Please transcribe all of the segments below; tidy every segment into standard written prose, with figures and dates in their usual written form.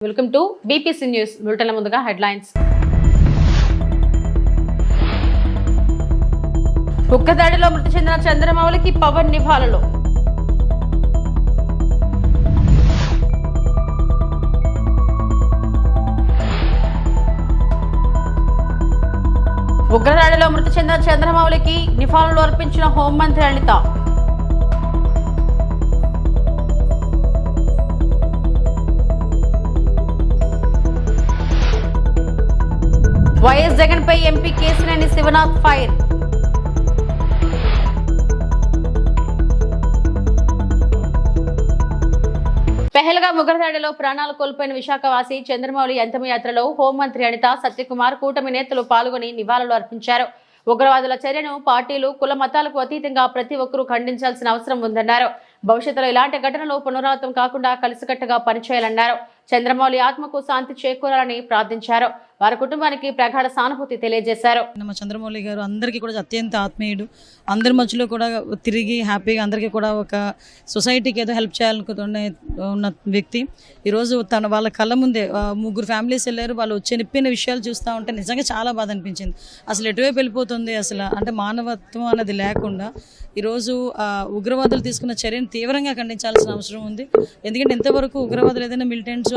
Welcome to BPC news bulletin. ముందుగా headlines. ఉక్కదాడిలో మృతి చెందిన చంద్రమౌళికి పవన్ నివాళులు. ఉగ్రదాడిలో మృతి చెందిన చంద్రమౌళికి నివాళులు అర్పించిన హోంమంత్రి అనిత. వైఎస్ జగన్ పై ఎంపీ కేసినేని శివనాథ్ ఫైర్. పెహల్గాం ఉగ్రదాడిలో ప్రాణాలు కోల్పోయిన విశాఖవాసి చంద్రమౌళి అంతిమయాత్రలో హోంమంత్రి అనిత, సత్యకుమార్, కూటమి నేతలు పాల్గొని నివాళులు అర్పించారు. ఉగ్రవాదుల చర్యను పార్టీలు, కుల మతాలకు అతీతంగా ప్రతి ఒక్కరూ ఖండించాల్సిన అవసరం ఉందన్నారు. భవిష్యత్తులో ఇలాంటి ఘటనలు పునరావృతం కాకుండా కలిసికట్టుగా పనిచేయాలన్నారు. చంద్రమౌళి ఆత్మకు శాంతి చేకూరాలని ప్రార్థించారు. వారి కుటుంబానికి ప్రగాఢ సానుభూతి తెలియజేశారు. మా చంద్రమౌళి గారు అందరికీ కూడా అత్యంత ఆత్మీయుడు. అందరి మధ్యలో కూడా తిరిగి హ్యాపీగా అందరికీ కూడా ఒక సొసైటీకి ఏదో హెల్ప్ చేయాలనుకుంటున్న ఉన్న వ్యక్తి. ఈరోజు వాళ్ళ కళ్ళ ముందే 3 ఫ్యామిలీస్ వెళ్ళారు. వాళ్ళు వచ్చే నిప్పిన విషయాలు చూస్తూ ఉంటే నిజంగా చాలా బాధ అనిపించింది. అసలు ఎటువైపు వెళ్ళిపోతుంది అసలు అంటే మానవత్వం అన్నది లేకుండా ఈరోజు ఉగ్రవాదులు తీసుకున్న చర్యను తీవ్రంగా ఖండించాల్సిన అవసరం ఉంది. ఎందుకంటే ఇంతవరకు ఉగ్రవాదులు ఏదైనా మిలిటెంట్స్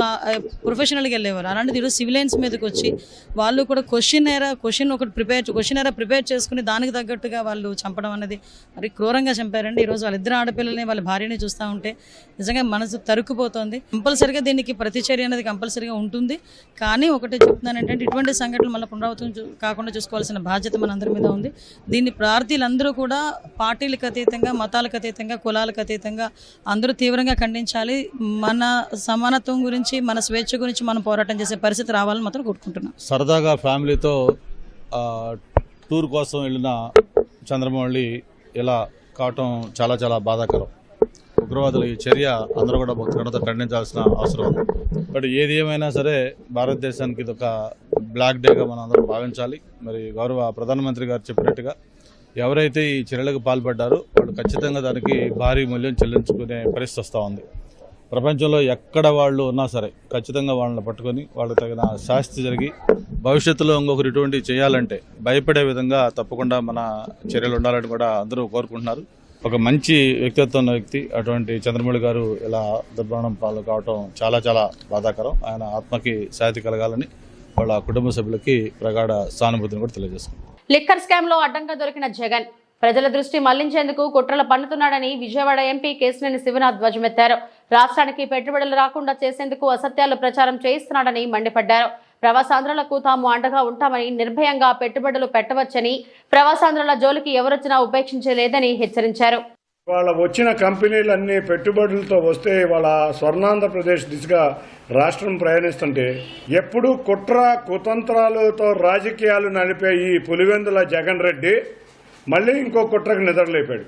ప్రొఫెషనల్గా వెళ్ళేవారు. అలాంటిది ఈరోజు సివిలియన్స్ మీదకి వచ్చి వాళ్ళు కూడా క్వశ్చన్ ప్రిపేర్ చేసుకుని దానికి తగ్గట్టుగా వాళ్ళు చంపడం అనేది మరి క్రూరంగా చంపారండి. ఈరోజు వాళ్ళిద్దరు ఆడపిల్లల్ని వాళ్ళ భార్యని చూస్తూ ఉంటే నిజంగా మనసు తరుక్కుపోతుంది. కంపల్సరిగా దీనికి ప్రతిచర్య అనేది కంపల్సరిగా ఉంటుంది. కానీ ఒకటి చెప్తున్నాను ఏంటంటే ఇటువంటి సంఘటనలు మళ్ళీ పునరావృతం కాకుండా చూసుకోవాల్సిన బాధ్యత మనందరి మీద ఉంది. దీన్ని ప్రార్థీలందరూ కూడా పార్టీలకు అతీతంగా, మతాలకు అతీతంగా, కులాలకు అతీతంగా అందరూ తీవ్రంగా ఖండించాలి. మన సమానత్వం గురించి, మన స్వేచ్ఛ గురించి మనం పోరాటం చేసే పరిస్థితి రావాలని మాత్రం కోరుకుంటున్నాం. సరదాగా ఫ్యామిలీతో టూర్ కోసం వెళ్ళిన చంద్రమౌళి ఇలా కావటం చాలా చాలా బాధాకరం. ఉగ్రవాదుల ఈ చర్య అందరూ కూడా భక్తులతో ఖండించాల్సిన అవసరం ఉంది. బట్ ఏది ఏమైనా సరే భారతదేశానికి ఇది ఒక బ్లాక్ డేగా మనం అందరం భావించాలి. మరి గౌరవ ప్రధానమంత్రి గారు చెప్పినట్టుగా ఎవరైతే ఈ చర్యలకు పాల్పడ్డారో వాళ్ళు ఖచ్చితంగా దానికి భారీ మూల్యం చెల్లించుకునే పరిస్థితి వస్తూ ఉంది. ప్రపంచంలో ఎక్కడ వాళ్ళు ఉన్నా సరే ఖచ్చితంగా వాళ్ళని పట్టుకొని వాళ్ళకి తగిన శాస్తి జరిగి భవిష్యత్తులో ఇంకొకరు ఇటువంటివి చేయాలంటే భయపడే విధంగా తప్పకుండా మన చర్యలు ఉండాలని కూడా అందరూ కోరుకుంటున్నారు. ఒక మంచి వ్యక్తిత్వం ఉన్న వ్యక్తి అటువంటి చంద్రమౌళి గారు ఇలా దుర్మరణం పాలు కావటం చాలా చాలా బాధాకరం. ఆయన ఆత్మకి శాంతి కలగాలని వాళ్ళ కుటుంబ సభ్యులకి ప్రగాఢ సానుభూతిని కూడా తెలియజేసుకుంటారు. లిక్కర్ స్కామ్ లో అడ్డంగా దొరికిన జగన్ ప్రజల దృష్టి మళ్లించేందుకు కుట్రలు పన్నుతున్నాడని విజయవాడ ఎంపీ కేసినేని శివనాథ్ ధ్వజమెత్తారు. రాష్ట్రానికి పెట్టుబడులు రాకుండా చేసేందుకు అసత్యాలు ప్రచారం చేయిస్తున్నాడని మండిపడ్డారు. ప్రవాసాంధ్రులకు తాము అండగా ఉంటామని, నిర్భయంగా పెట్టుబడులు పెట్టవచ్చని, ప్రవాసాంధ్రుల జోలికి ఎవరొచ్చినా ఉపేక్షించలేదని హెచ్చరించారు. వాళ్ళ వచ్చిన కంపెనీలన్నీ పెట్టుబడులతో వస్తే వాళ్ళ స్వర్ణాంధ్రప్రదేశ్ దిశగా రాష్ట్రం ప్రయాణిస్తుంటే ఎప్పుడూ కుట్ర కుతంత్రాలతో రాజకీయాలు నడిపే ఈ పులివెందుల జగన్ రెడ్డి మళ్ళీ ఇంకో కుట్రకు నిద్రలేపాడు.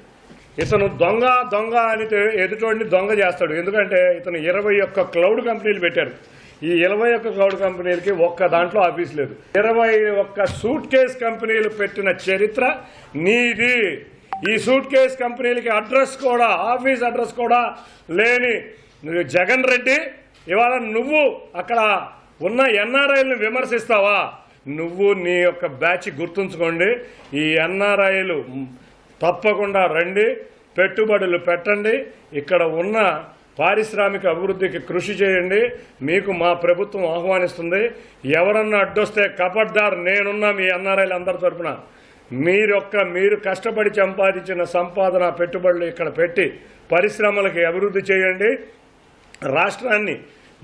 ఇతను దొంగ దొంగ అని ఎదుటోడిని దొంగ చేస్తాడు. ఎందుకంటే ఇతను 21 క్లౌడ్ కంపెనీలు పెట్టారు. ఈ 21 క్లౌడ్ కంపెనీలకి ఒక్క దాంట్లో ఆఫీస్ లేదు. 21 సూట్ కేస్ కంపెనీలు పెట్టిన చరిత్ర నీది. ఈ సూట్ కేస్ కంపెనీలకి అడ్రస్ కూడా, ఆఫీస్ అడ్రస్ కూడా లేని జగన్ రెడ్డి ఇవాళ నువ్వు అక్కడ ఉన్న ఎన్ఆర్ఐలను విమర్శిస్తావా? నువ్వు నీ యొక్క బ్యాచ్ గుర్తుంచుకోండి. ఈ ఎన్ఆర్ఐలు తప్పకుండా రండి, పెట్టుబడులు పెట్టండి, ఇక్కడ ఉన్న పారిశ్రామిక అభివృద్ధికి కృషి చేయండి. మీకు మా ప్రభుత్వం ఆహ్వానిస్తుంది. ఎవరన్నా అడ్డొస్తే కబడ్దార్, నేనున్నా మీ ఎన్ఆర్ఐలు అందరి తరఫున. మీరు కష్టపడి సంపాదించిన సంపాదన పెట్టుబడులు ఇక్కడ పెట్టి పరిశ్రమలకి అభివృద్ధి చేయండి. రాష్ట్రాన్ని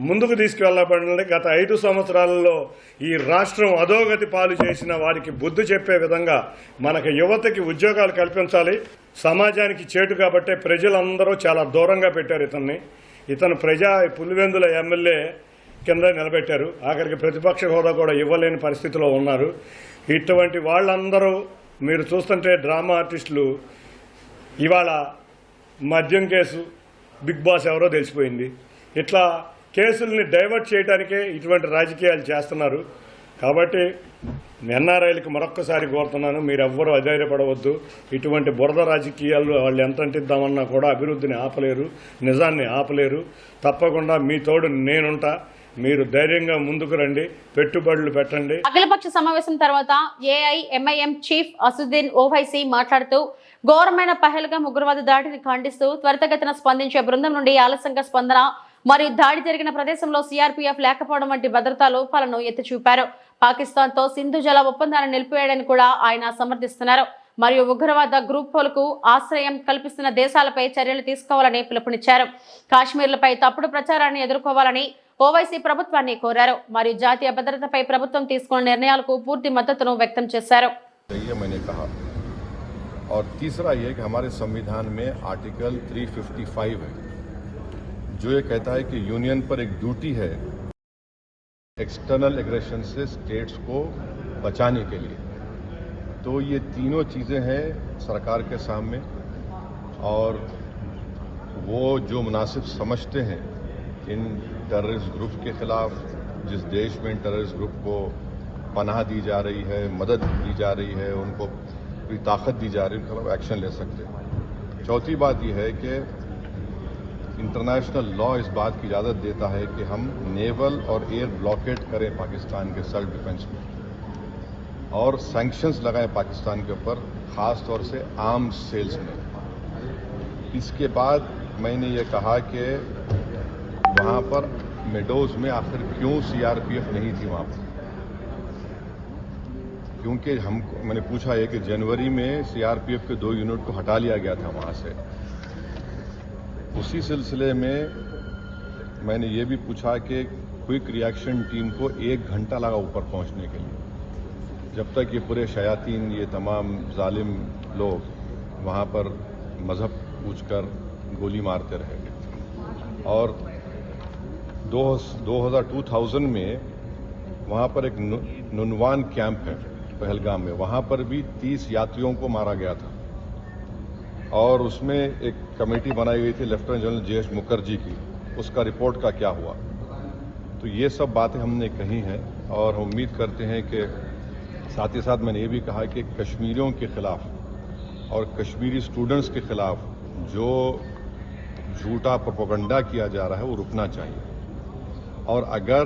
ముందుకు తీసుకువెళ్ళబడింది. గత 5 సంవత్సరాలలో ఈ రాష్ట్రం అధోగతి పాలు చేసిన వారికి బుద్ధి చెప్పే విధంగా మనకు యువతకి ఉద్యోగాలు కల్పించాలి. సమాజానికి చేటు కాబట్టే ప్రజలందరూ చాలా దూరంగా పెట్టారు ఇతన్ని. ఇతను పులివెందుల ఎమ్మెల్యే కింద నిలబెట్టారు. ఆఖరికి ప్రతిపక్ష హోదా కూడా ఇవ్వలేని పరిస్థితిలో ఉన్నారు. ఇటువంటి వాళ్ళందరూ మీరు చూస్తుంటే డ్రామా ఆర్టిస్టులు ఇవాళ మద్యం కేసు, బిగ్ బాస్ ఎవరో తెలిసిపోయింది. ఇట్లా కేసుల్ని డైవర్ట్ చేయడానికే ఇటువంటి రాజకీయాలు చేస్తున్నారు. కాబట్టి ఎన్ఆర్ఐలకు మరొక్కసారి కోరుతున్నాను, మీరెవ్వరూ అధైర్యపడవద్దు. ఇటువంటి బురద రాజకీయాలు వాళ్ళు ఎంత అంటిద్దామన్నా కూడా అభివృద్ధిని ఆపలేరు, నిజాన్ని ఆపలేరు. తప్పకుండా మీ తోడు నేనుంటా. మీరు ధైర్యంగా ముందుకు రండి, పెట్టుబడులు పెట్టండి. అఖిలపక్ష సమావేశం తర్వాత ఏఐఎంఐఎం చీఫ్ అసుద్దీన్ ఓవైసీ మాట్లాడుతూ ఘోరమైన పహల్గామ్ ఉగ్రవాద దాడిని ఖండిస్తూ త్వరితగతిన స్పందించే బృందం నుండి ఆలస్యంగా స్పందన మరియు దాడి జరిగిన ప్రదేశంలో సిఆర్పీఎఫ్ లేకపోవడం వంటి భద్రతా లోపాలను ఎత్తి చూపారు. పాకిస్తాన్ తో సింధు జల ఒప్పందాన్ని నిలిపివేయడాన్ని కూడా ఆయన సమర్థిస్తున్నారు. మరియు ఉగ్రవాద గ్రూపులకు ఆశ్రయం కల్పిస్తున్న దేశాలపై చర్యలు తీసుకోవాలని పిలుపునిచ్చారు. కాశ్మీర్లపై తప్పుడు ప్రచారాన్ని ఎదుర్కోవాలని ఓవైసీ ప్రభుత్వాన్ని కోరారు. మరియు జాతీయ భద్రతపై ప్రభుత్వం తీసుకున్న నిర్ణయాలకు పూర్తి మద్దతును వ్యక్తం చేశారు. और तीसरा ये कि हमारे संविधान में आर्टिकल 355 है जो ये कहता है कि यूनियन पर एक ड्यूटी है एक्सटर्नल एग्रेशन से स्टेट्स को बचाने के लिए। तो ये तीनों चीज़ें हैं सरकार के सामने और वो जो मुनासिब समझते हैं इन टेररिस्ट ग्रुप के खिलाफ, जिस देश में इन टेररिस्ट ग्रुप को पनाह दी जा रही है, मदद दी जा रही है, उनको ताकत दी जा रही है, उनके खिलाफ एक्शन ले सकते हैं। चौथी बात यह है कि इंटरनेशनल लॉ इस बात की इजाज़त देता है कि हम नेवल और एयर ब्लॉकेट करें पाकिस्तान के सेल्फ डिफेंस में और सैंक्शंस लगाएं पाकिस्तान के ऊपर, ख़ास तौर से आर्म्स सेल्स में। इसके बाद मैंने ये कहा कि वहाँ पर मेडोज में आखिर क्यों सीआरपीएफ नहीं थी वहाँ पर, क्योंकि मैंने पूछा है कि जनवरी में सीआरपीएफ के 2 यूनिट को हटा लिया गया था वहाँ से। उसी सिलसिले में मैंने ये भी पूछा कि क्विक रिएक्शन टीम को 1 घंटा लगा ऊपर पहुँचने के लिए, जब तक ये पूरे शयातीन, ये तमाम जालिम लोग वहाँ पर मज़हब पूछकर गोली मारते रहे। और 2000 में वहाँ पर एक नुनवान कैंप है पहलगाम में, वहाँ पर भी 30 यात्रियों को मारा गया था और उसमें एक कमेटी बनाई गई थी लेफ्टिनेंट जनरल JH मुखर्जी की, उसका रिपोर्ट का क्या हुआ। तो ये सब बातें हमने कही हैं और हम उम्मीद करते हैं कि साथ ही साथ मैंने ये भी कहा कि कश्मीरियों के ख़िलाफ़ और कश्मीरी स्टूडेंट्स के ख़िलाफ़ जो झूठा प्रोपेगेंडा किया जा रहा है वो रुकना चाहिए। और अगर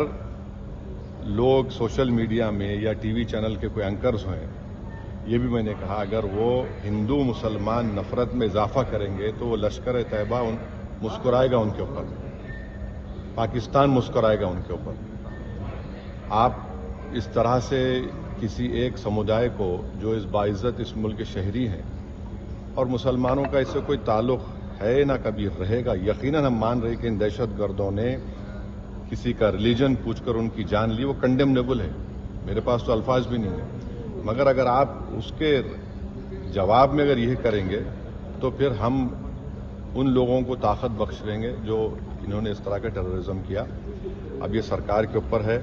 लोग सोशल मीडिया में या टीवी चैनल के कोई एंकर्स हैं, ये भी मैंने कहा, अगर वो हिंदू मुसलमान नफरत में इजाफा करेंगे तो वो लश्कर तैयबा मुस्कुराएगा उनके ऊपर, पाकिस्तान मुस्कुराएगा उनके ऊपर। आप इस तरह से किसी एक समुदाय को जो इस बाइज्जत इस मुल्क के शहरी हैं और मुसलमानों का इससे कोई ताल्लुक़ है ना कभी रहेगा, यकीनन हम मान रहे कि इन दहशतगर्दों ने किसी का रिलीजन पूछकर उनकी जान ली, वो कंडेमनेबल है, मेरे पास तो अल्फाज भी नहीं है। मगर अगर आप उसके जवाब में अगर यही करेंगे तो फिर हम उन लोगों को ताकत बख्श देंगे जो इन्होंने इस तरह का टेररिज्म किया। अब ये सरकार के ऊपर है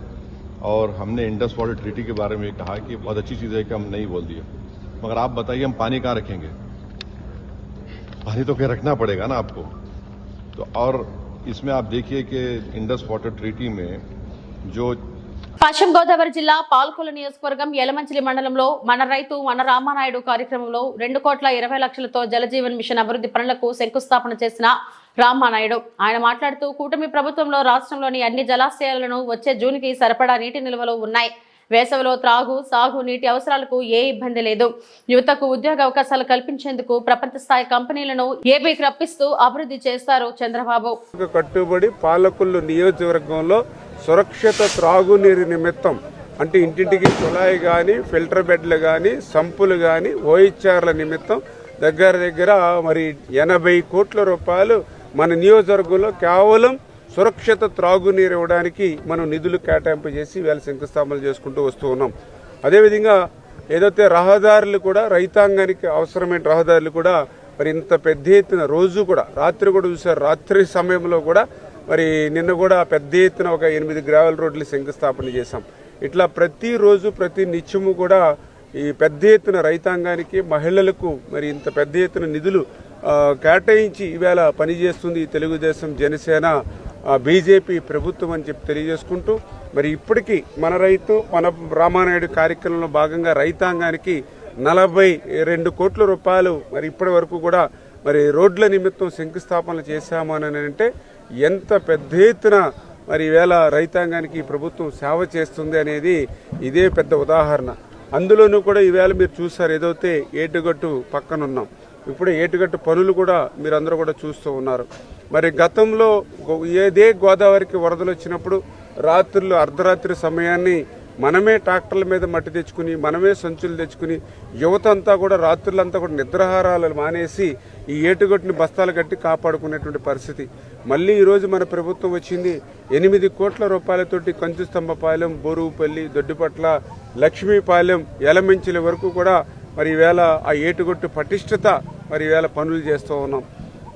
और हमने इंडस वाटर ट्रीटी के बारे में कहा कि बहुत अच्छी चीज़ है कि हम नहीं बोल दिए, मगर आप बताइए हम पानी कहाँ रखेंगे? पानी तो कहीं रखना पड़ेगा ना आपको। तो और इसमें आप देखिए कि इंडस वाटर ट्रीटी में जो పశ్చిమ గోదావరి జిల్లా పాల్కొల నియోజకవర్గం యలమంచిలి మండలంలో మన రైతు మన రామానాయుడు కార్యక్రమంలో 2,20,00,000తో జలజీవన్ మిషన్ అభివృద్ధి పనులకు శంకుస్థాపన చేసిన రామానాయుడు ఆయన మాట్లాడుతూ కూటమి ప్రభుత్వంలో రాష్ట్రంలోని అన్ని జలాశయాలను వచ్చే జూన్కి సరిపడా నీటి నిల్వలు ఉన్నాయి. వేసవిలో త్రాగు సాగు నీటి అవసరాలకు ఏ ఇబ్బంది లేదు. యువతకు ఉద్యోగ అవకాశాలు కల్పించేందుకు ప్రపంచ స్థాయి కంపెనీలను ఏపీకి రప్పిస్తూ అభివృద్ధి చేస్తారు చంద్రబాబు. కట్టుబడి పాలకొల్లు నియోజకవర్గంలో సురక్షిత త్రాగునీరు నిమిత్తం అంటే ఇంటింటికి కుళాయి కానీ ఫిల్టర్ బెడ్లు కానీ సంపులు కానీ ఓహెచ్ఆర్ల నిమిత్తం దగ్గర మరి 80 కోట్ల రూపాయలు మన నియోజకవర్గంలో కేవలం సురక్షిత త్రాగునీరు ఇవ్వడానికి మనం నిధులు కేటాయింపు చేసి వేళ శంకుస్థాపన చేసుకుంటూ వస్తూ ఉన్నాం. అదేవిధంగా ఏదైతే రహదారులు కూడా రైతాంగానికి అవసరమైన రహదారులు కూడా మరి ఇంత పెద్ద ఎత్తున రోజు కూడా రాత్రి కూడా చూసారు, రాత్రి సమయంలో కూడా మరి నిన్న కూడా పెద్ద ఎత్తున ఒక 8 గ్రావెల్ రోడ్లు శంకుస్థాపన చేశాం. ఇట్లా ప్రతిరోజు ప్రతి నిత్యము కూడా ఈ పెద్ద ఎత్తున రైతాంగానికి మహిళలకు మరి ఇంత పెద్ద ఎత్తున నిధులు కేటాయించి ఈవేళ పనిచేస్తుంది తెలుగుదేశం జనసేన బీజేపీ ప్రభుత్వం అని చెప్పి తెలియజేసుకుంటూ మరి ఇప్పటికీ మన రైతు మన రామానాయుడు కార్యక్రమంలో భాగంగా రైతాంగానికి 42 కోట్ల రూపాయలు మరి ఇప్పటి వరకు కూడా మరి రోడ్ల నిమిత్తం శంకుస్థాపనలు చేశామని అంటే ఎంత పెద్ద ఎత్తున మరి ఈవేళ రైతాంగానికి ఈ ప్రభుత్వం సేవ చేస్తుంది అనేది ఇదే పెద్ద ఉదాహరణ. అందులోనూ కూడా ఈవేళ మీరు చూసారు, ఏదైతే ఏటుగట్టు పక్కన ఉన్నాం, ఇప్పుడే ఏటుగట్టు పనులు కూడా మీరందరూ కూడా చూస్తూ ఉన్నారు. మరి గతంలో ఏదే గోదావరికి వరదలు వచ్చినప్పుడు రాత్రులు అర్ధరాత్రి సమయాన్ని మనమే ట్రాక్టర్ల మీద మట్టి తెచ్చుకుని, మనమే సంచులు తెచ్చుకుని, యువత అంతా కూడా రాత్రులంతా కూడా నిద్రాహారాలు మానేసి ఈ ఏటుగట్టుని బస్తాలు కట్టి కాపాడుకునేటువంటి పరిస్థితి. మళ్ళీ ఈరోజు మన ప్రభుత్వం వచ్చింది. 8 కోట్ల రూపాయలతోటి కంచుస్తంభపాలెం, బోరువుపల్లి, దొడ్డిపట్ల, లక్ష్మీపాలెం, ఎలమెంచిల వరకు కూడా మరి ఈవేళ ఆ ఏటుగట్టు పటిష్టత మరి ఈవేళ పనులు చేస్తూ ఉన్నాం.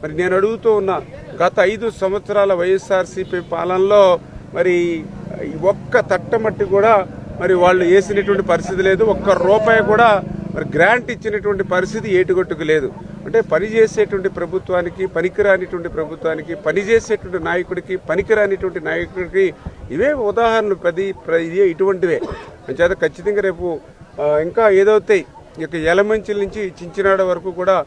మరి నేను అడుగుతూ ఉన్నా, గత 5 సంవత్సరాల వైఎస్ఆర్సీపీ పాలనలో మరి ఒక్క తట్టమట్టి కూడా మరి వాళ్ళు వేసినటువంటి పరిస్థితి లేదు. ఒక్క రూపాయి కూడా మరి గ్రాంట్ ఇచ్చినటువంటి పరిస్థితి ఏటుగట్టుకు లేదు. అంటే పనిచేసేటువంటి ప్రభుత్వానికి, పనికిరానిటువంటి ప్రభుత్వానికి, పనిచేసేటువంటి నాయకుడికి, పనికిరానిటువంటి నాయకుడికి ఇవే ఉదాహరణలు. ఇదే ఇటువంటివే. అంచేత ఖచ్చితంగా రేపు ఇంకా ఏదైతే ఇక ఎలమంచిల నుంచి చించినాడ వరకు కూడా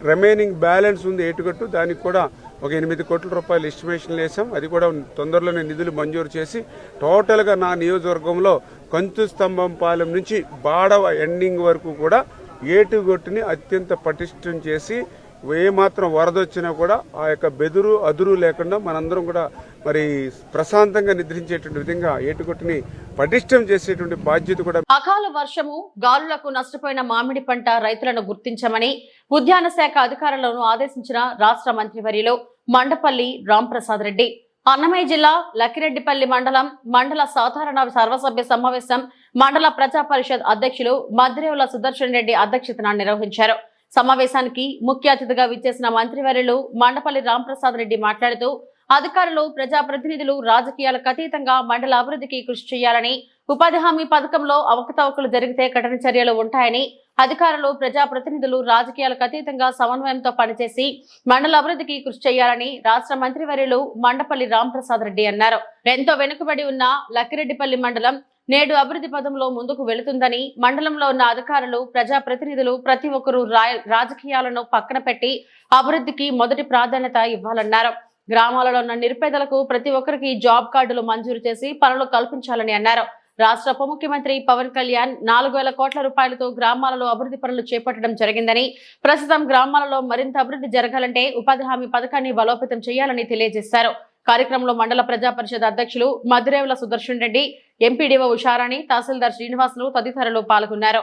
రిమైనింగ్ బ్యాలెన్స్ ఉంది ఏటుగట్టు, దానికి కూడా ఒక 8 కోట్ల రూపాయలు ఎస్టిమేషన్లు వేసాం. అది కూడా తొందరలోనే నిధులు మంజూరు చేసి టోటల్గా నా నియోజకవర్గంలో కంచుస్తంభంపాలెం నుంచి బాడవ ఎండింగ్ వరకు కూడా ఏటుగట్టుని అత్యంత పటిష్టం చేసి ఏమాత్రం వరద వచ్చినా కూడా ఆ యొక్క బెదురు అదురు లేకుండా మనందరం కూడా మరి ప్రశాంతంగా నిద్రించేటువంటి విధంగా ఏటుగట్టుని పటిష్టం చేసేటువంటి బాధ్యత కూడా. అకాల వర్షము, గాలులకు నష్టపోయిన మామిడి పంట రైతులను గుర్తించమని ఉద్యాన శాఖ అధికారులను ఆదేశించిన రాష్ట్ర మంత్రివర్యులు మండపల్లి రాంప్రసాద్ రెడ్డి. అన్నమయ్య జిల్లా లక్కిరెడ్డిపల్లి మండల సాధారణ సర్వసభ్య సమావేశం మండల ప్రజా పరిషత్ అధ్యక్షులు మద్రేవుల సుదర్శన్ రెడ్డి అధ్యక్షతన నిర్వహించారు. సమావేశానికి ముఖ్య అతిథిగా విచ్చేసిన మంత్రివర్యులు మండపల్లి రాంప్రసాద్ రెడ్డి మాట్లాడుతూ అధికారులు, ప్రజాప్రతినిధులు రాజకీయాలకు అతీతంగా మండల అభివృద్ధికి కృషి చేయాలని, ఉపాధి హామీ పథకంలో అవకతవకలు జరిగితే కఠిన చర్యలు ఉంటాయని, అధికారులు, ప్రజాప్రతినిధులు రాజకీయాలకు అతీతంగా సమన్వయంతో పనిచేసి మండల అభివృద్ధికి కృషి చేయాలని రాష్ట్ర మంత్రివర్యులు మండపల్లి రాంప్రసాద్ రెడ్డి అన్నారు. ఎంతో వెనుకబడి ఉన్న లక్కిరెడ్డిపల్లి మండలం నేడు అభివృద్ధి పదంలో ముందుకు వెళుతుందని, మండలంలో ఉన్న అధికారులు, ప్రజాప్రతినిధులు ప్రతి ఒక్కరూ రాజకీయాలను పక్కన పెట్టి అభివృద్ధికి మొదటి ప్రాధాన్యత ఇవ్వాలన్నారు. గ్రామాలలో ఉన్న నిరుపేదలకు ప్రతి ఒక్కరికి జాబ్ కార్డులు మంజూరు చేసి పనులు కల్పించాలని అన్నారు. రాష్ట్ర ఉప ముఖ్యమంత్రి పవన్ కళ్యాణ్ 4,000 కోట్ల రూపాయలతో గ్రామాలలో అభివృద్ధి పనులు చేపట్టడం జరిగిందని, ప్రస్తుతం గ్రామాలలో మరింత అభివృద్ధి జరగాలంటే ఉపాధి హామీ పథకాన్ని బలోపేతం చేయాలని తెలియజేశారు. కార్యక్రమంలో మండల ప్రజా పరిషత్ అధ్యక్షులు మద్రేవుల సుదర్శన్ రెడ్డి, ఎంపీడీఓ ఉషారాణి, తహసీల్దార్ శ్రీనివాసులు తదితరులు పాల్గొన్నారు.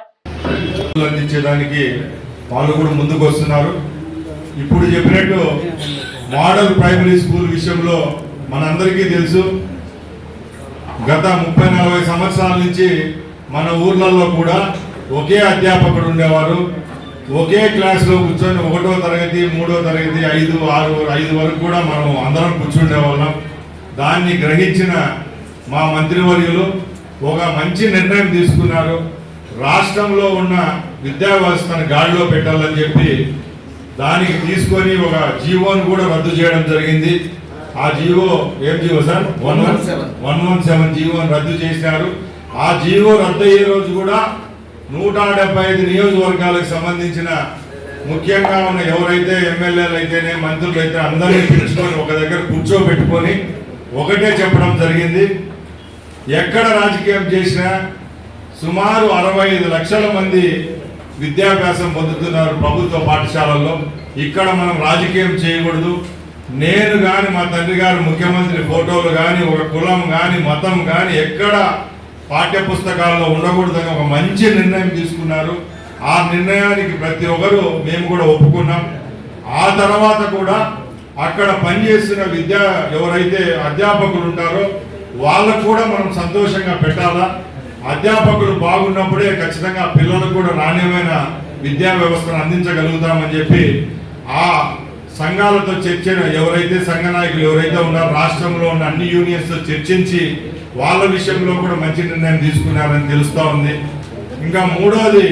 ఇప్పుడు చెప్పినట్టు మోడల్ ప్రైమరీ స్కూల్ విషయంలో మనందరికీ తెలుసు, గత 30-40 సంవత్సరాల నుంచి మన ఊర్లలో కూడా ఒకే అధ్యాపకుడు ఉండేవారు. ఒకే క్లాస్లో కూర్చొని 1వ తరగతి, 3వ తరగతి, 5, 6, 5 వరకు కూడా మనం అందరం కూర్చుండేవాళ్ళం. దాన్ని గ్రహించిన మా మంత్రివర్యులు ఒక మంచి నిర్ణయం తీసుకున్నారు. రాష్ట్రంలో ఉన్న విద్యా వ్యవస్థను గాడిలో పెట్టాలని చెప్పి దానికి తీసుకొని ఒక జీవోను కూడా రద్దు చేయడం జరిగింది. ఆ జీవో ఏం జీవో సార్? 117 జీవోను రద్దు చేశారు. ఆ జీవో రద్దు అయ్యే రోజు కూడా 175 నియోజకవర్గాలకు సంబంధించిన ముఖ్యంగా ఉన్న ఎవరైతే ఎమ్మెల్యేలు అయితేనే, మంత్రులు అయితే అందరినీ పిలుచుకొని ఒక దగ్గర కూర్చోబెట్టుకొని ఒకటే చెప్పడం జరిగింది. ఎక్కడ రాజకీయం చేసినా సుమారు 65 లక్షల మంది విద్యాభ్యాసం పొందుతున్నారు ప్రభుత్వ పాఠశాలల్లో. ఇక్కడ మనం రాజకీయం చేయకూడదు. నేను కానీ మా తండ్రి గారు ముఖ్యమంత్రి ఫోటోలు కానీ, ఒక కులం కానీ, మతం కానీ ఎక్కడ పాఠ్య పుస్తకాల్లో ఉండకూడదని ఒక మంచి నిర్ణయం తీసుకున్నారు. ఆ నిర్ణయానికి ప్రతి ఒక్కరు మేము కూడా ఒప్పుకున్నాం. ఆ తర్వాత కూడా అక్కడ పనిచేస్తున్న ఎవరైతే అధ్యాపకులు ఉంటారో వాళ్ళకు కూడా మనం సంతోషంగా పెట్టాలా. అధ్యాపకులు బాగున్నప్పుడే ఖచ్చితంగా పిల్లలకు కూడా నాణ్యమైన విద్యా వ్యవస్థను అందించగలుగుతామని చెప్పి ఆ సంఘాలతో ఎవరైతే సంఘ నాయకులు ఎవరైతే ఉన్నారో రాష్ట్రంలో ఉన్న అన్ని యూనియన్స్తో చర్చించి వాళ్ళ విషయంలో కూడా మంచి నిర్ణయం తీసుకున్నారని తెలుస్తూ ఉంది. ఇంకా మూడోది,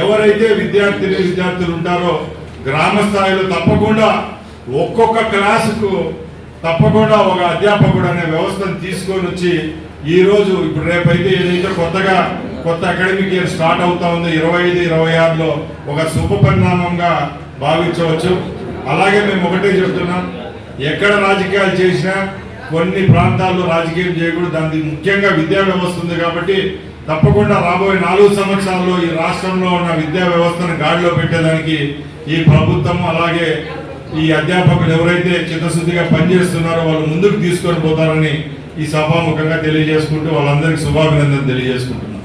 ఎవరైతే విద్యార్థులు ఉంటారో గ్రామ స్థాయిలో తప్పకుండా ఒక్కొక్క క్లాసుకు తప్పకుండా ఒక అధ్యాపకుడు అనే వ్యవస్థను తీసుకొని వచ్చి ఈరోజు ఇప్పుడు రేపైతే ఏదైతే కొత్త అకాడమిక్ ఇయర్ స్టార్ట్ అవుతా ఉందో 25-26లో ఒక శుభ పరిణామంగా భావించవచ్చు. అలాగే మేము ఒకటే చెప్తున్నాం, ఎక్కడ రాజకీయాలు చేసినా కొన్ని ప్రాంతాల్లో రాజకీయం చేయకూడదు. దానికి ముఖ్యంగా విద్యా వ్యవస్థ ఉంది కాబట్టి తప్పకుండా రాబోయే 4 సంవత్సరాల్లో ఈ రాష్ట్రంలో ఉన్న విద్యా వ్యవస్థను గాడిలో పెట్టేదానికి ఈ ప్రభుత్వం అలాగే ఈ అధ్యాపకులు ఎవరైతే చిత్తశుద్ధిగా పనిచేస్తున్నారో వాళ్ళు ముందుకు తీసుకొని పోతారని ఈ సభాముఖంగా తెలియజేసుకుంటూ వాళ్ళందరికీ శుభాభినందనలు తెలియజేసుకుంటున్నాను.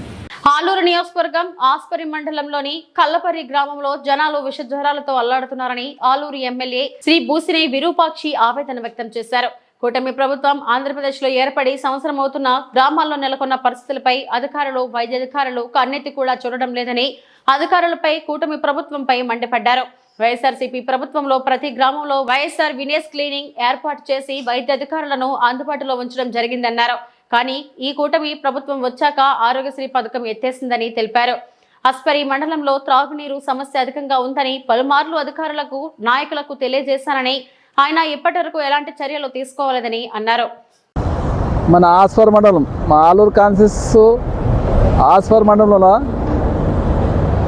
ఆలూరు నియోజకవర్గం ఆస్పరి మండలంలోని కల్లపర్రి గ్రామంలో జనాలు విషజ్వరాలతో అల్లాడుతున్నారని ఆలూరు ఎమ్మెల్యే శ్రీ బూసినే విరూపాక్షి ఆవేదన వ్యక్తం చేశారు. కూటమి ప్రభుత్వం ఆంధ్రప్రదేశ్ లో ఏర్పడి సంవత్సరం అవుతున్న గ్రామాల్లో నెలకొన్న పరిస్థితులపై అధికారులు వైద్యాధికారులు కన్నెత్తి కూడా చూడడం లేదని అధికారులపై కూటమి ప్రభుత్వంపై మండిపడ్డారు. వైఎస్ఆర్సీపీ ప్రభుత్వంలో ప్రతి గ్రామంలో వైఎస్ఆర్ వినేస్ క్లీనింగ్ ఏర్పాటు చేసి వైద్య అధికారులను అందుబాటులో ఉంచడం జరిగిందన్నారు. కానీ ఈ కూటమి ప్రభుత్వం వచ్చాక ఆరోగ్యశ్రీ పథకం ఎత్తేసిందని తెలిపారు. అస్పరి మండలంలో త్రాగునీరు సమస్య అధికంగా ఉందని పలుమార్లు అధికారులకు నాయకులకు తెలియజేశానని ఆయన ఇప్పటి వరకు ఎలాంటి చర్యలు తీసుకోవాలని అన్నారు. మన ఆస్పర్ మండలం మా ఆలూరు కాన్సెస్ ఆస్పర్ మండలంలో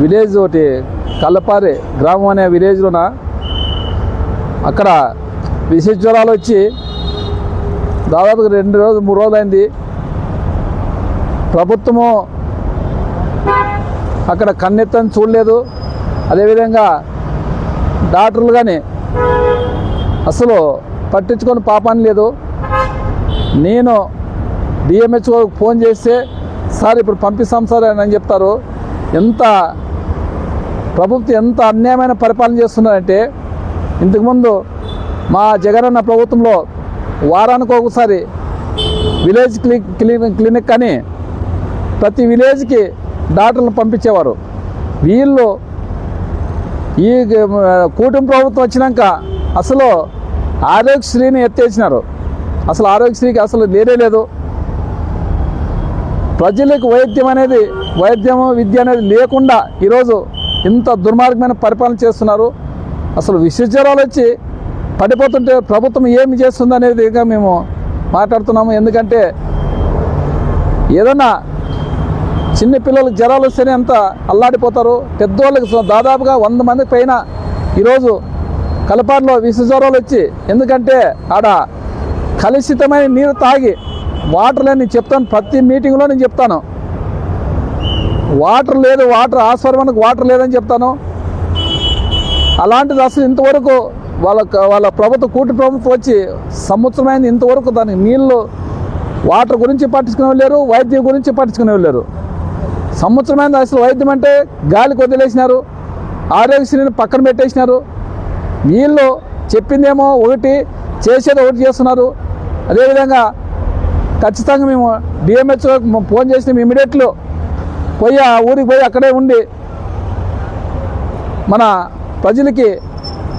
విలేజ్ ఒకటి కల్లపారి గ్రామం అనే విలేజ్లోన అక్కడ విష జ్వరాలు వచ్చి దాదాపుగా 2 రోజులు 3 రోజులు అయింది. ప్రభుత్వము అక్కడ కన్నెత్తని చూడలేదు. అదేవిధంగా డాక్టర్లు కానీ అసలు పట్టించుకొని పాపాన్ని లేదు. నేను డిఎంహెచ్ఓ ఫోన్ చేస్తే సార్ ఇప్పుడు పంపిస్తాం సార్ అని చెప్తారు. ఎంత ప్రభుత్వం ఎంత అన్యాయమైన పరిపాలన చేస్తున్నారంటే, ఇంతకుముందు మా జగనన్న ప్రభుత్వంలో వారానికి ఒకసారి విలేజ్ క్లినిక్ అని ప్రతి విలేజ్కి డాక్టర్లను పంపించేవారు. వీళ్ళు ఈ కూటమి ప్రభుత్వం వచ్చినాక అసలు ఆరోగ్యశ్రీని ఎత్తేసినారు. అసలు ఆరోగ్యశ్రీకి అసలు లేదు. ప్రజలకు వైద్యము విద్య అనేది లేకుండా ఈరోజు ఇంత దుర్మార్గమైన పరిపాలన చేస్తున్నారు. అసలు విష జ్వరాలు వచ్చి పడిపోతుంటే ప్రభుత్వం ఏమి చేస్తుంది అనేది మేము మాట్లాడుతున్నాము. ఎందుకంటే ఏదన్నా చిన్న పిల్లలకు జ్వరాలు వస్తేనే అంత అల్లాడిపోతారు. పెద్దవాళ్ళకి దాదాపుగా 100 మందికి పైన ఈరోజు కలపాడులో విష జ్వరాలు వచ్చి, ఎందుకంటే ఆడ కలుషితమైన నీరు తాగి వాటర్ లేని చెప్తాను, ప్రతి మీటింగ్లో నేను చెప్తాను. వాటర్ లేదు, ఆస్పర్మనకు వాటర్ లేదని చెప్తాను. అలాంటిది అసలు ఇంతవరకు వాళ్ళ ప్రభుత్వం కూటమి ప్రభుత్వం వచ్చి సంవత్సరమైంది, ఇంతవరకు దానికి నీళ్ళు వాటర్ గురించి పట్టించుకునే లేరు, వైద్యం గురించి పట్టించుకునే లేరు. సంవత్సరమైంది అసలు వైద్యం అంటే గాలికి వదిలేసినారు, ఆరోగ్యశ్రీని పక్కన పెట్టేసినారు. వీళ్ళు చెప్పిందేమో ఒకటి, చేసేది ఒకటి చేస్తున్నారు. అదేవిధంగా ఖచ్చితంగా మేము డిఎంహెచ్ఓకి ఫోన్ చేసినాం. ఇమీడియట్లో పోయి ఆ ఊరికి పోయి అక్కడే ఉండి మన ప్రజలకి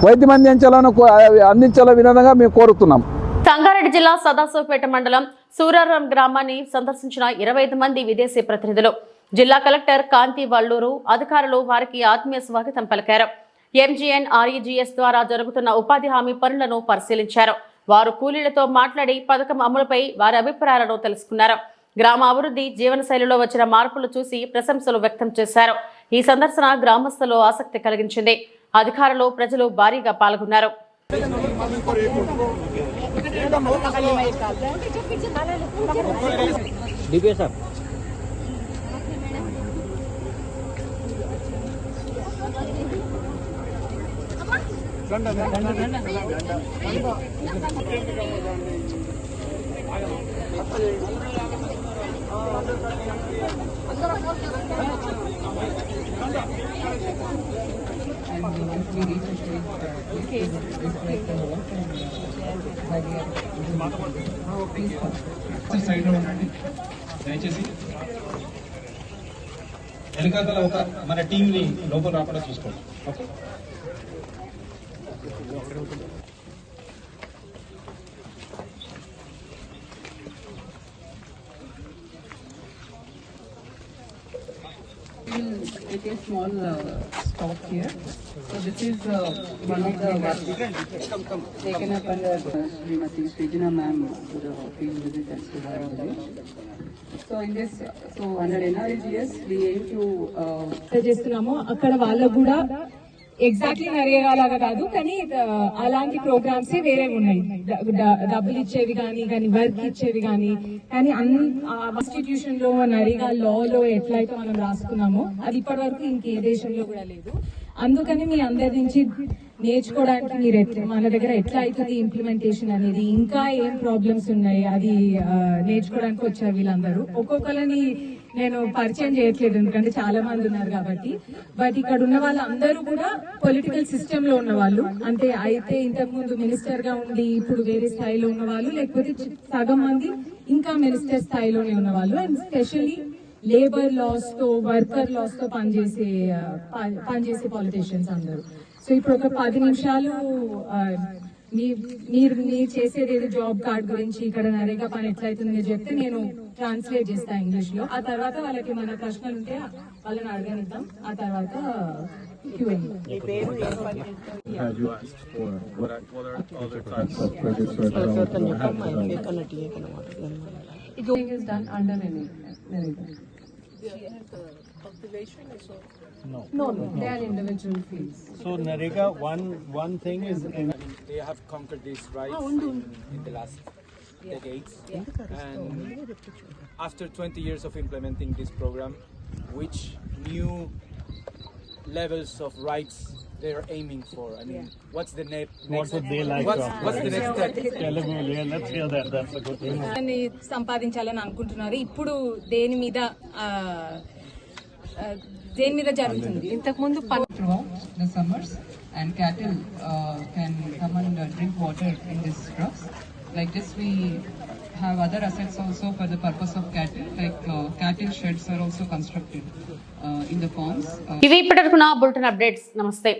వైద్యం అందించాలని విధంగా మేము కోరుతున్నాం. సంగారెడ్డి జిల్లా సదాశివపేట మండలం సూరారం గ్రామాన్ని సందర్శించిన 25 మంది విదేశీ ప్రతినిధులు. జిల్లా కలెక్టర్ కాంతి వల్లూరు అధికారులు వారికి ఆత్మీయ స్వాగతం పలికారు. MGNREGS ద్వారా జరుగుతున్న ఉపాధి హామీ పనులను పరిశీలించారు. వారు కూలీలతో మాట్లాడి పథకం అమలుపై వారి అభిప్రాయాలను తెలుసుకున్నారు. గ్రామ అభివృద్ధి, జీవనశైలిలో వచ్చిన మార్పులు చూసి ప్రశంసలు వ్యక్తం చేశారు. ఈ సందర్శన గ్రామస్తులు ఆసక్తి కలిగించింది. అధికారులు, ప్రజలు భారీగా పాల్గొన్నారు. దయచేసి వెనకాతల ఒక మన టీంని లోపల రాకుండా చూసుకోండి. Okay. Take a small stop here. So this is one of the work taken up under Srimati Srijana ma'am to the field visit at Sridharam village. So in this, under NREGS we aim to చేస్తున్నాము. అక్కడ వాళ్ళకు కూడా exactly NREGA లాగా కాదు, కానీ అలాంటి programmes వేరే ఉన్నాయి. డబ్బులు ఇచ్చేవి కానీ వర్క్ ఇచ్చేవి కానీ కాన్స్టిట్యూషన్ లో నరేగా లాలో ఎట్లయితే మనం రాసుకున్నామో అది ఇప్పటి వరకు ఇంకే దేశంలో కూడా లేదు. అందుకని మీ అందరి నుంచి నేర్చుకోవడానికి మీరు మన దగ్గర ఎట్లా అవుతుంది ఇంప్లిమెంటేషన్ అనేది, ఇంకా ఏం ప్రాబ్లమ్స్ ఉన్నాయి అది నేర్చుకోవడానికి వచ్చారు వీళ్ళందరూ. ఒక్కొక్కరిని నేను పరిచయం చేయట్లేదు ఎందుకంటే చాలా మంది ఉన్నారు కాబట్టి. బట్ ఇక్కడ ఉన్న వాళ్ళందరూ కూడా పొలిటికల్ సిస్టమ్ లో ఉన్న వాళ్ళు, అంటే అయితే ఇంతకు ముందు మినిస్టర్ గా ఉండి ఇప్పుడు వేరే స్థాయిలో ఉన్న వాళ్ళు, లేకపోతే సగం మంది ఇంకా మినిస్టర్ స్థాయిలోనే ఉన్న వాళ్ళు. అండ్ స్పెషల్లీ లేబర్ లాస్ తో వర్కర్ లాస్ తో పనిచేసే పాలిటీషియన్స్ అందరూ. సో ఇప్పుడు ఒక 10 నిమిషాలు మీరు చేసేది ఏదో జాబ్ కార్డ్ గురించి ఇక్కడ నరేగా పని ఎట్లయితుంది చెప్తే నేను ట్రాన్స్లేట్ చేస్తా ఇంగ్లీష్ లో. ఆ తర్వాత వాళ్ళకి మన ప్రశ్నలు ఉంటే వాళ్ళని అడగనిద్దాం. ఆ తర్వాత Q&A. It is done under Narega. No, they are individual fields. So Narega, one thing is they have conquered these rights in the last decades. And after 20 years of implementing this program, which new levels of rights they are aiming for? I mean, what's the next? What would they like? What's the next step? Let's hear that. That's a good thing. సంపాదించాలని అనుకుంటున్నారు. ఇప్పుడు దేని మీద జరుగుతుంది? ఇంతకు ముందు throughout the summers and cattle can come and drink water in these troughs. Like this, we have other assets also for the purpose of cattle, like cattle sheds are also constructed in the ponds. ఇవి ఇప్పటివరకు నా bulletin updates. నమస్తే.